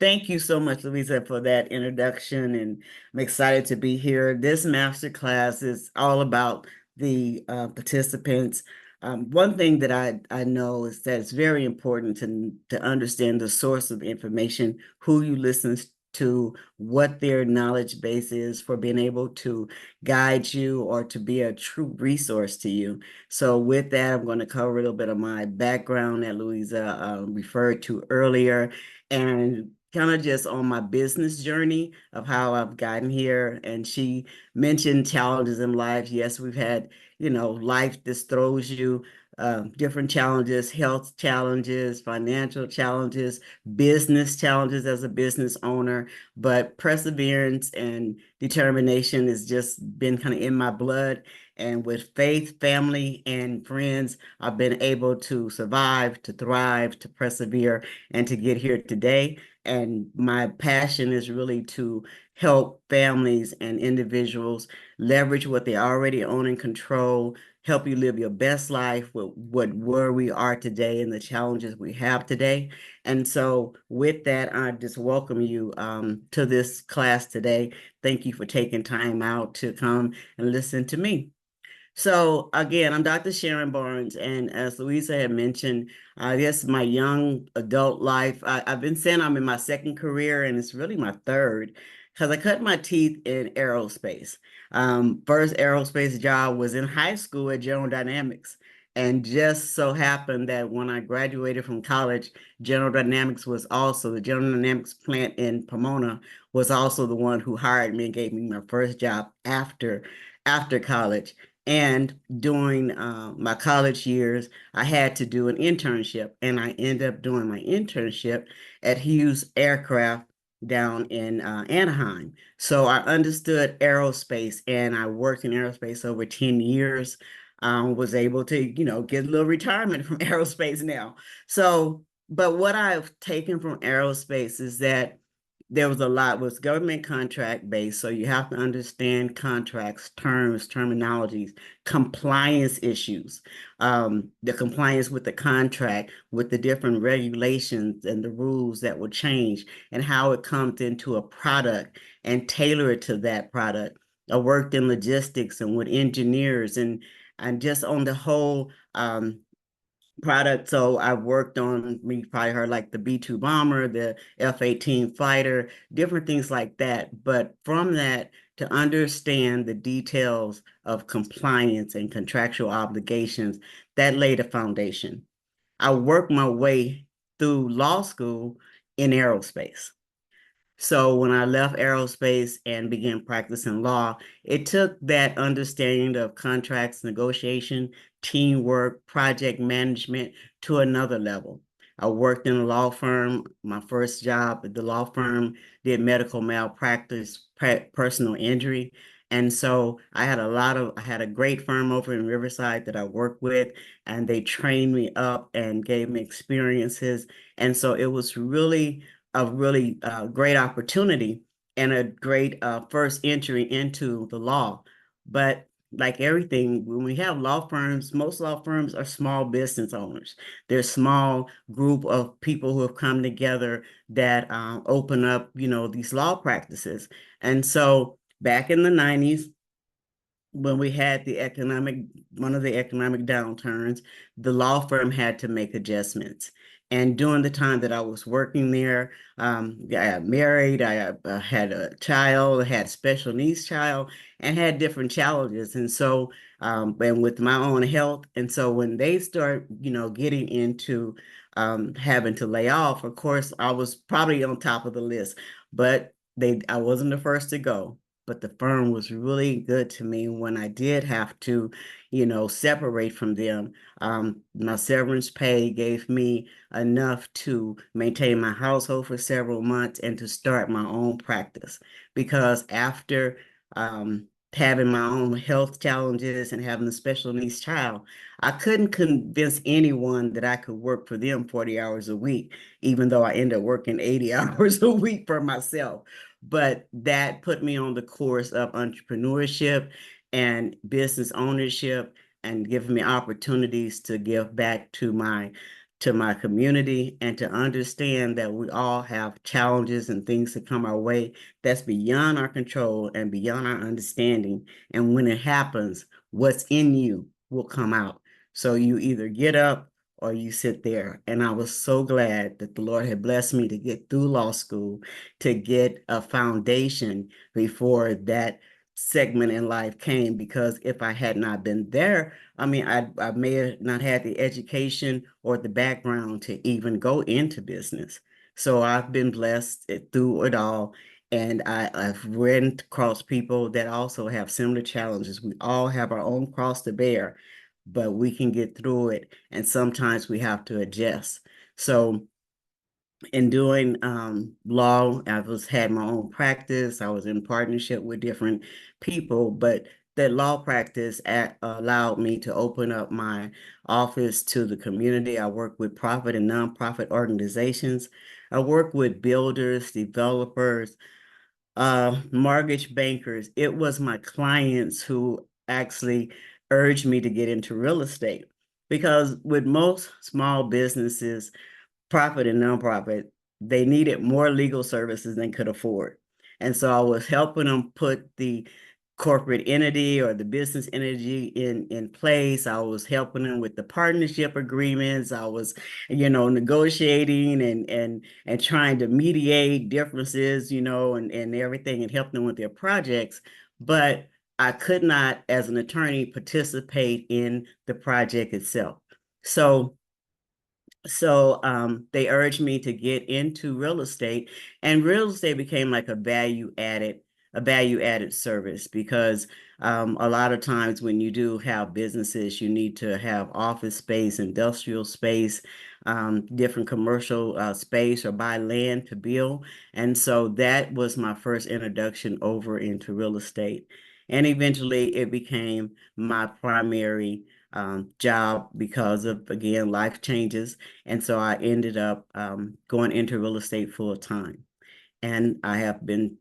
Thank you so much, Louisa, for that introduction, and I'm excited to be here. This master class is all about the participants. One thing that I know is that it's very important to understand the source of information, who you listen to, what their knowledge base is for being able to guide you or to be a true resource to you. So with that, I'm going to cover a little bit of my background that Louisa referred to earlier, and kind of just on my business journey of how I've gotten here. And she mentioned challenges in life. Yes, we've had, life just throws you different challenges, health challenges, financial challenges, business challenges as a business owner, but perseverance and determination has just been kind of in my blood. And with faith, family, and friends, I've been able to survive, to thrive, to persevere, and to get here today. And my passion is really to help families and individuals leverage what they already own and control, help you live your best life with where we are today and the challenges we have today. And so with that, I just welcome you to this class today. Thank you for taking time out to come and listen to me. So again, I'm Dr. Sharon Barnes, and as Louisa had mentioned, I guess my young adult life, I've been saying I'm in my second career, and it's really my third, because I cut my teeth in aerospace. First aerospace job was in high school at General Dynamics, and just so happened that when I graduated from college, General Dynamics was also, the General Dynamics plant in Pomona was also the one who hired me and gave me my first job after college. And during my college years, I had to do an internship, and I ended up doing my internship at Hughes Aircraft down in Anaheim. So I understood aerospace, and I worked in aerospace over 10 years. Was able to, get a little retirement from aerospace now. So, but what I've taken from aerospace is that there was a lot was government contract based, so you have to understand contracts, terms, terminologies, compliance issues, the compliance with the contract, with the different regulations and the rules that will change, and how it comes into a product and tailor it to that product. I worked in logistics and with engineers and just on the whole product. So I've worked on, you probably heard like the B-2 bomber, the F-18 fighter, different things like that. But from that, to understand the details of compliance and contractual obligations, that laid a foundation. I worked my way through law school in aerospace. So when I left aerospace and began practicing law, it took that understanding of contracts, negotiation, teamwork, project management to another level. I worked in a law firm. My first job at the law firm did medical malpractice, personal injury. And so I had a great firm over in Riverside that I worked with, and they trained me up and gave me experiences. And so it was really a really great opportunity and a great first entry into the law. But like everything, when we have law firms, most law firms are small business owners. They're a small group of people who have come together that open up, these law practices. And so back in the 90s, when we had one of the economic downturns, the law firm had to make adjustments. And during the time that I was working there, I got married, I had a child, had a special needs child, and had different challenges. And so, and with my own health. And so when they start, getting into having to lay off, of course, I was probably on top of the list, but I wasn't the first to go. But the firm was really good to me when I did have to, separate from them. My severance pay gave me enough to maintain my household for several months and to start my own practice. Because after having my own health challenges and having a special needs child, I couldn't convince anyone that I could work for them 40 hours a week, even though I ended up working 80 hours a week for myself. But that put me on the course of entrepreneurship and business ownership and giving me opportunities to give back to my community and to understand that we all have challenges and things that come our way that's beyond our control and beyond our understanding. And when it happens, what's in you will come out. So you either get up or you sit there. And I was so glad that the Lord had blessed me to get through law school, to get a foundation before that segment in life came, because if I had not been there, I mean, I may have not had the education or the background to even go into business. So I've been blessed through it all. And I've ran across people that also have similar challenges. We all have our own cross to bear, but we can get through it. And sometimes we have to adjust. So in doing law, had my own practice. I was in partnership with different people, but that law practice allowed me to open up my office to the community. I work with profit and nonprofit organizations. I work with builders, developers, mortgage bankers. It was my clients who actually urged me to get into real estate, because with most small businesses, profit and nonprofit, they needed more legal services than could afford. And so I was helping them put the corporate entity or the business entity in place. I was helping them with the partnership agreements. I was, negotiating and trying to mediate differences, and everything, and help them with their projects. But I could not, as an attorney, participate in the project itself. So they urged me to get into real estate, and real estate became like a value added service, because a lot of times when you do have businesses, you need to have office space, industrial space, different commercial space, or buy land to build. And so that was my first introduction over into real estate. And eventually it became my primary job because of, again, life changes. And so I ended up going into real estate full time. And I have been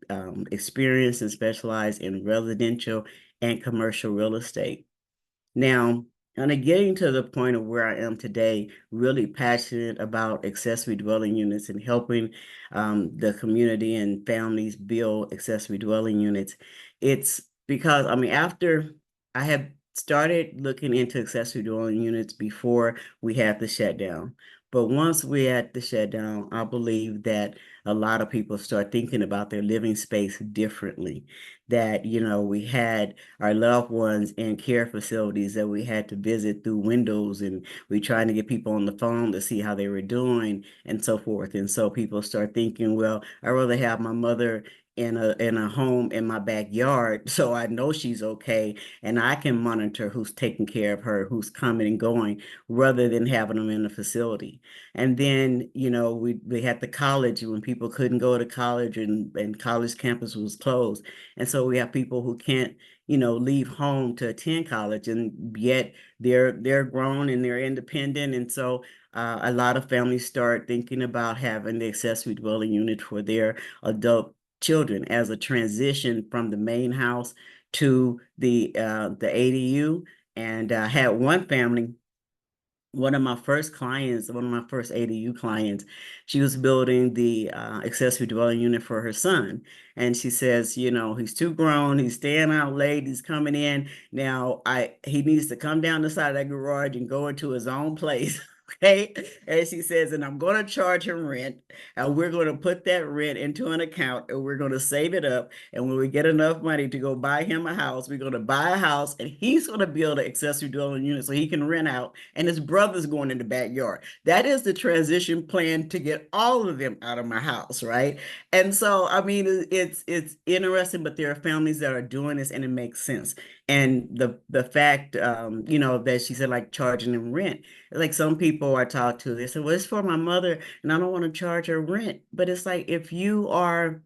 experienced and specialized in residential and commercial real estate. Now, kind of getting to the point of where I am today, really passionate about accessory dwelling units and helping the community and families build accessory dwelling units. It's because, I mean, after I had started looking into accessory dwelling units before we had the shutdown. But once we had the shutdown, I believe that a lot of people start thinking about their living space differently. That, we had our loved ones in care facilities that we had to visit through windows, and we trying to get people on the phone to see how they were doing and so forth. And so people start thinking, well, I'd rather have my mother in a home in my backyard so I know she's okay and I can monitor who's taking care of her, who's coming and going, rather than having them in a facility. And then, we had the college when people couldn't go to college, and college campus was closed. And so we have people who can't, leave home to attend college, and yet they're grown and they're independent. And so a lot of families start thinking about having the accessory dwelling unit for their adult children as a transition from the main house to the ADU. And I had one family, one of my first clients, one of my first ADU clients, she was building the accessory dwelling unit for her son. And she says, he's too grown, he's staying out late, he's coming in. Now he needs to come down the side of that garage and go into his own place. Okay. And she says, and I'm going to charge him rent, and we're going to put that rent into an account, and we're going to save it up. And when we get enough money to go buy him a house, we're going to buy a house, and he's going to build an accessory dwelling unit so he can rent out, and his brother's going in the backyard. That is the transition plan to get all of them out of my house, right? And so, I mean, it's interesting, but there are families that are doing this, and it makes sense. And the fact, that she said, like, charging them rent, like, some people I talk to, they say, well, it's for my mother and I don't want to charge her rent. But it's like, if you are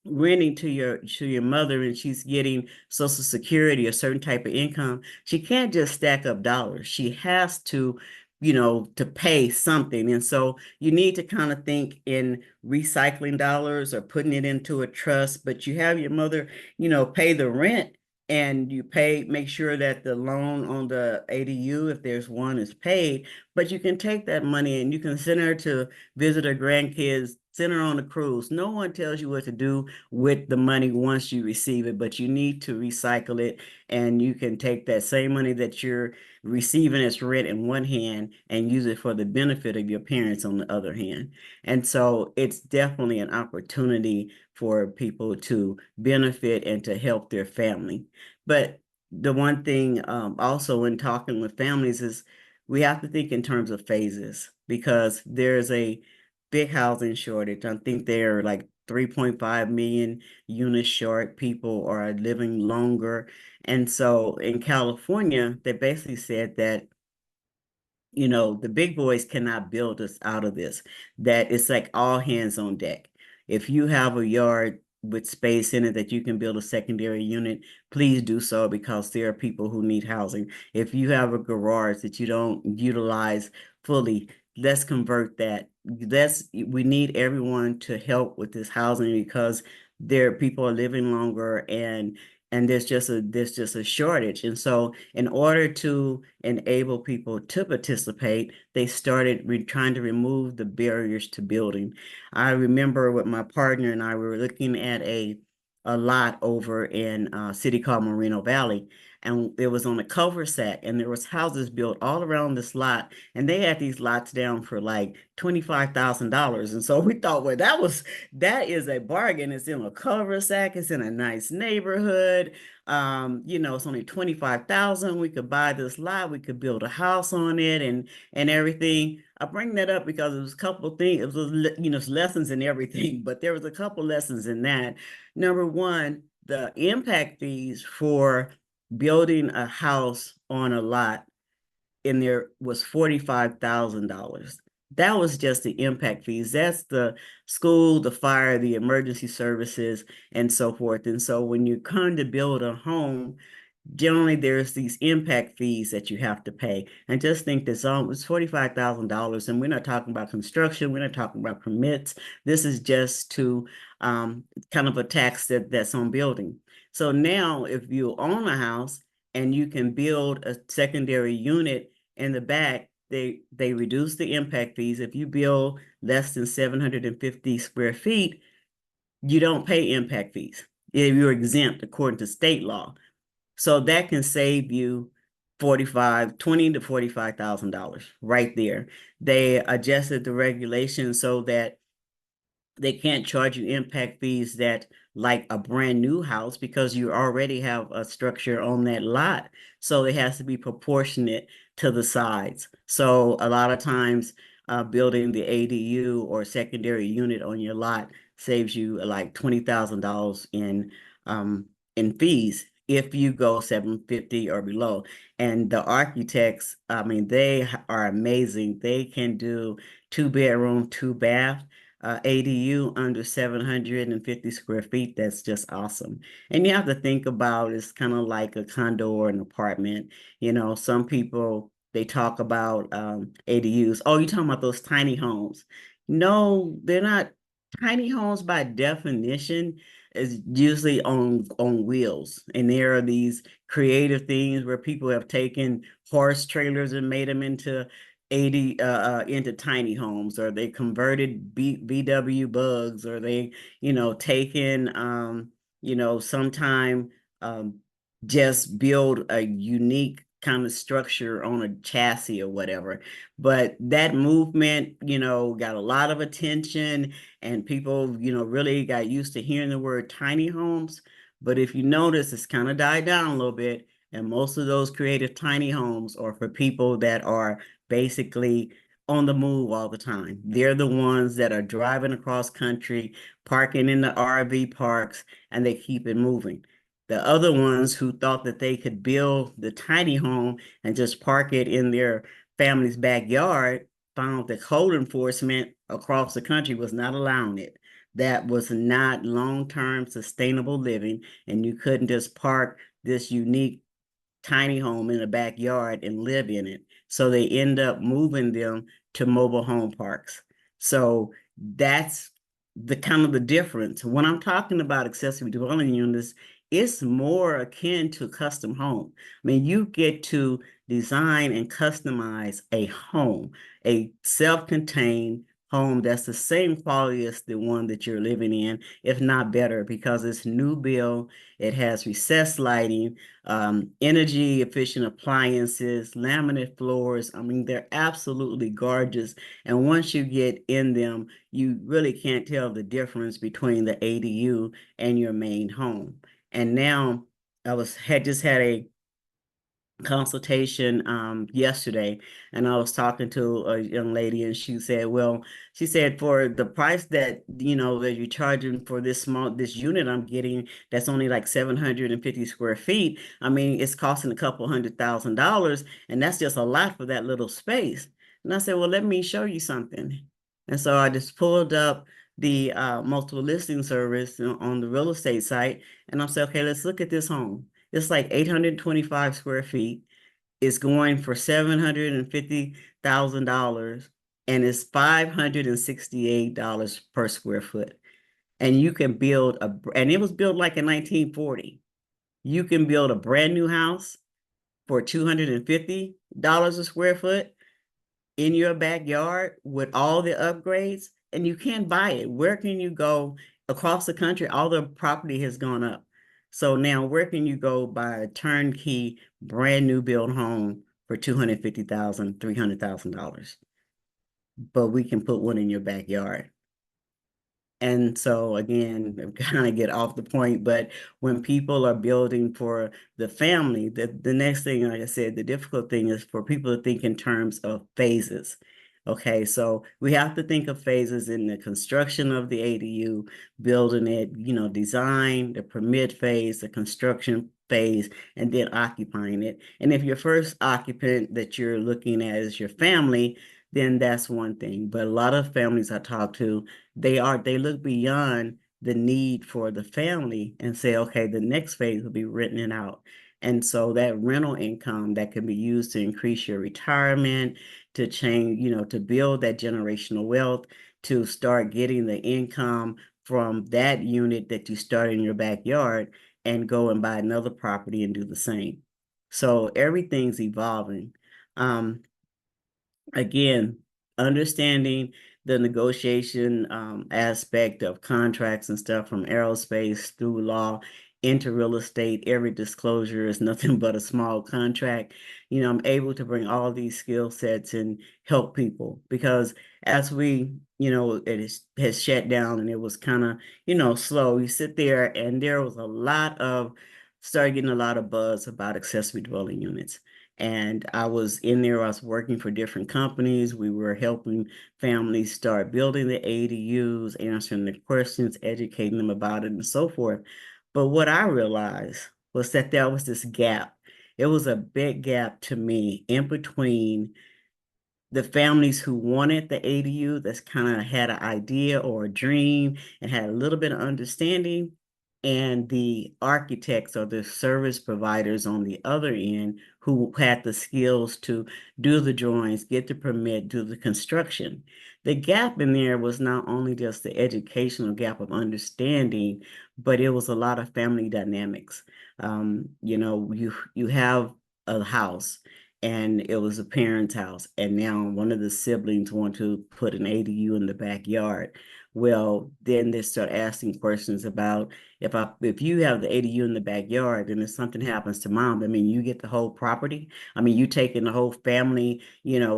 renting to your mother and she's getting Social Security, a certain type of income, she can't just stack up dollars. She has to pay something. And so you need to kind of think in recycling dollars or putting it into a trust, but you have your mother, pay the rent. and you pay, make sure that the loan on the ADU, if there's one, is paid. But you can take that money and you can send her to visit her grandkids, send her on a cruise. No one tells you what to do with the money once you receive it, but you need to recycle it. And you can take that same money that you're receiving as rent in one hand and use it for the benefit of your parents on the other hand. And so it's definitely an opportunity for people to benefit and to help their family. But the one thing also in talking with families is we have to think in terms of phases because there's a big housing shortage. I think there are like 3.5 million units short. People are living longer. And so in California, they basically said that the big boys cannot build us out of this, that it's like all hands on deck. If you have a yard with space in it that you can build a secondary unit, please do so because there are people who need housing. If you have a garage that you don't utilize fully, let's convert that. We need everyone to help with this housing because people are living longer and there's just a shortage. And so in order to enable people to participate, they started trying to remove the barriers to building. I remember with my partner and I, we were looking at a lot over in a city called Moreno Valley, and it was on a cul-de-sac, and there was houses built all around this lot, and they had these lots down for like $25,000. And so we thought, well, that is a bargain. It's in a cul-de-sac, it's in a nice neighborhood. It's only 25,000. We could buy this lot, we could build a house on it and everything. I bring that up because it was a couple of things. It was, it's lessons in everything, but there was a couple lessons in that. Number one, the impact fees for building a house on a lot in there was $45,000. That was just the impact fees. That's the school, the fire, the emergency services, and so forth. And so when you come to build a home, generally there's these impact fees that you have to pay. And just think this it's $45,000, and we're not talking about construction, we're not talking about permits. This is just to kind of a tax that's on building. So now if you own a house and you can build a secondary unit in the back, they reduce the impact fees. If you build less than 750 square feet, you don't pay impact fees. You're exempt according to state law. So that can save you $20,000 to $45,000 right there. They adjusted the regulations so that they can't charge you impact fees that like a brand new house because you already have a structure on that lot. So it has to be proportionate to the sides. So a lot of times building the ADU or secondary unit on your lot saves you like $20,000 in fees if you go 750 or below. And the architects, I mean, they are amazing. They can do 2 bedroom, 2 bath ADU under 750 square feet. That's just awesome. And you have to think about it's kind of like a condo or an apartment. Some people they talk about ADUs. Oh, you're talking about those tiny homes. No, they're not. Tiny homes by definition is usually on wheels. And there are these creative things where people have taken horse trailers and made them into tiny homes, or they converted VW bugs, or they taken sometime just build a unique kind of structure on a chassis or whatever. But that movement got a lot of attention, and people really got used to hearing the word tiny homes. But if you notice, it's kind of died down a little bit, and most of those creative tiny homes are for people that are basically on the move all the time. They're the ones that are driving across country, parking in the RV parks, and they keep it moving. The other ones who thought that they could build the tiny home and just park it in their family's backyard found that code enforcement across the country was not allowing it. That was not long-term sustainable living, and you couldn't just park this unique tiny home in the backyard and live in it. So they end up moving them to mobile home parks. So that's the kind of the difference. When I'm talking about accessory dwelling units, it's more akin to custom home. I mean, you get to design and customize a home, a self-contained home that's the same quality as the one that you're living in, if not better, because it's new build. It has recessed lighting, energy efficient appliances, laminate floors. I mean, they're absolutely gorgeous. And once you get in them, you really can't tell the difference between the ADU and your main home. And now had just had a consultation yesterday, and I was talking to a young lady, and she said, well, she said, for the price that that you're charging for this unit I'm getting, that's only like 750 square feet. I mean, it's costing a couple $100,000, and that's just a lot for that little space. And I said, well, let me show you something. And so I just pulled up the multiple listing service on the real estate site, and I said, okay, let's look at this home. It's like 825 square feet. It's going for $750,000, and it's $568 per square foot. And you can build and it was built like in 1940. You can build a brand new house for $250 a square foot in your backyard with all the upgrades, and you can't buy it. Where can you go across the country? All the property has gone up. So now where can you go buy a turnkey brand new build home for $250,000, $300,000? But we can put one in your backyard. And so again, kind of get off the point, but when people are building for the family, the next thing, like I said, the difficult thing is for people to think in terms of phases. Okay, so we have to think of phases in the construction of the ADU, building it, design, the permit phase, the construction phase, and then occupying it. And if your first occupant that you're looking at is your family, then that's one thing. But a lot of families I talk to, they look beyond the need for the family and say, okay, the next phase will be renting it out. And so that rental income that can be used to increase your retirement, to change, to build that generational wealth, to start getting the income from that unit that you start in your backyard and go and buy another property and do the same. So everything's evolving. Again, understanding the negotiation aspect of contracts and stuff, from aerospace through law into real estate, every disclosure is nothing but a small contract. I'm able to bring all these skill sets and help people, because as has shut down and it was kind of, slow. You sit there and there was started getting a lot of buzz about accessory dwelling units. And I was in there, I was working for different companies. We were helping families start building the ADUs, answering the questions, educating them about it, and so forth. But what I realized was that there was this gap. It was a big gap to me in between the families who wanted the ADU, that's kind of had an idea or a dream and had a little bit of understanding, and the architects or the service providers on the other end who had the skills to do the drawings, get the permit, do the construction. The gap in there was not only just the educational gap of understanding, but it was a lot of family dynamics. You have a house, and it was a parent's house, and now one of the siblings want to put an ADU in the backyard. Well, then they start asking questions about, if you have the ADU in the backyard, and if something happens to mom, I mean, you get the whole property. I mean, you taking the whole family,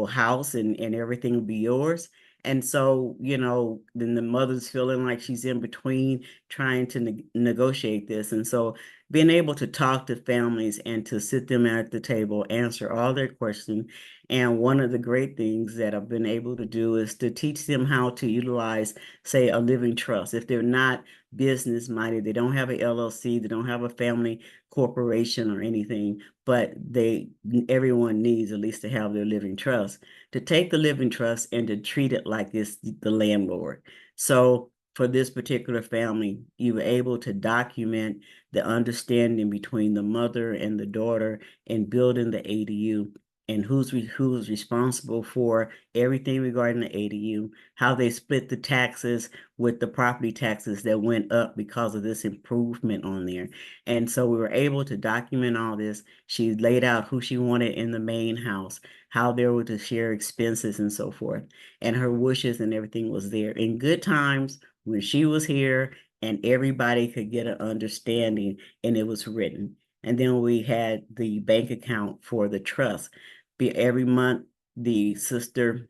house, and everything will be yours. And so, then the mother's feeling like she's in between trying to negotiate this. And so being able to talk to families and to sit them at the table, answer all their questions. And one of the great things that I've been able to do is to teach them how to utilize, say, a living trust. If they're not business minded, they don't have a LLC, they don't have a family corporation or anything, but everyone needs at least to have their living trust, to take the living trust and to treat it like it's the landlord. So for this particular family, you were able to document the understanding between the mother and the daughter in building the ADU. and who's responsible for everything regarding the ADU, how they split the taxes with the property taxes that went up because of this improvement on there. And so we were able to document all this. She laid out who she wanted in the main house, how they were to share expenses and so forth. And her wishes and everything was there. In good times, when she was here and everybody could get an understanding, and it was written. And then we had the bank account for the trust. Every month, the sister,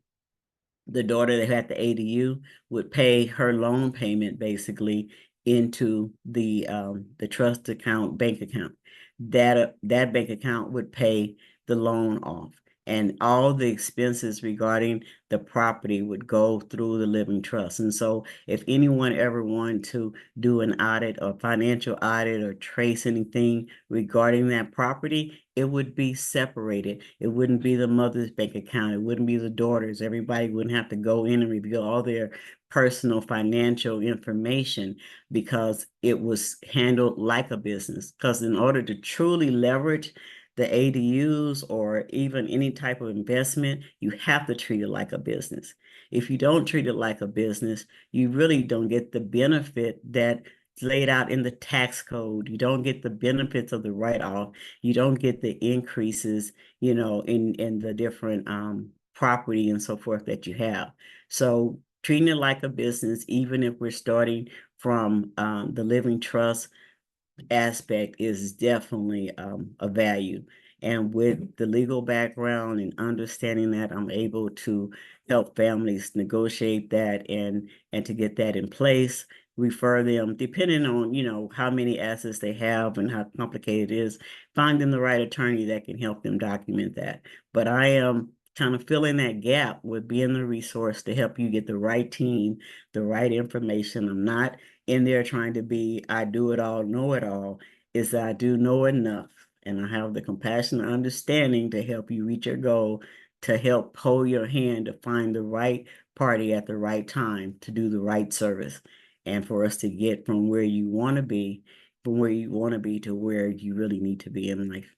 the daughter that had the ADU would pay her loan payment basically into the trust account, bank account. That bank account would pay the loan off, and all the expenses regarding the property would go through the living trust. And so if anyone ever wanted to do an audit or financial audit or trace anything regarding that property, it would be separated. It wouldn't be the mother's bank account. It wouldn't be the daughter's. Everybody wouldn't have to go in and reveal all their personal financial information, because it was handled like a business. Because in order to truly leverage the ADUs or even any type of investment, you have to treat it like a business. If you don't treat it like a business, you really don't get the benefit that laid out in the tax code. You don't get the benefits of the write-off. You don't get the increases, in the different property and so forth that you have. So treating it like a business, even if we're starting from the living trust aspect, is definitely a value. And with the legal background and understanding that, I'm able to help families negotiate that and to get that in place, refer them, depending on, how many assets they have and how complicated it is, finding the right attorney that can help them document that. But I am kind of filling that gap with being the resource to help you get the right team, the right information. I'm not in there trying to be, I do it all, know it all. Is I do know enough, and I have the compassion and understanding to help you reach your goal, to help hold your hand to find the right party at the right time to do the right service, and for us to get from where you want to be, to where you really need to be in life.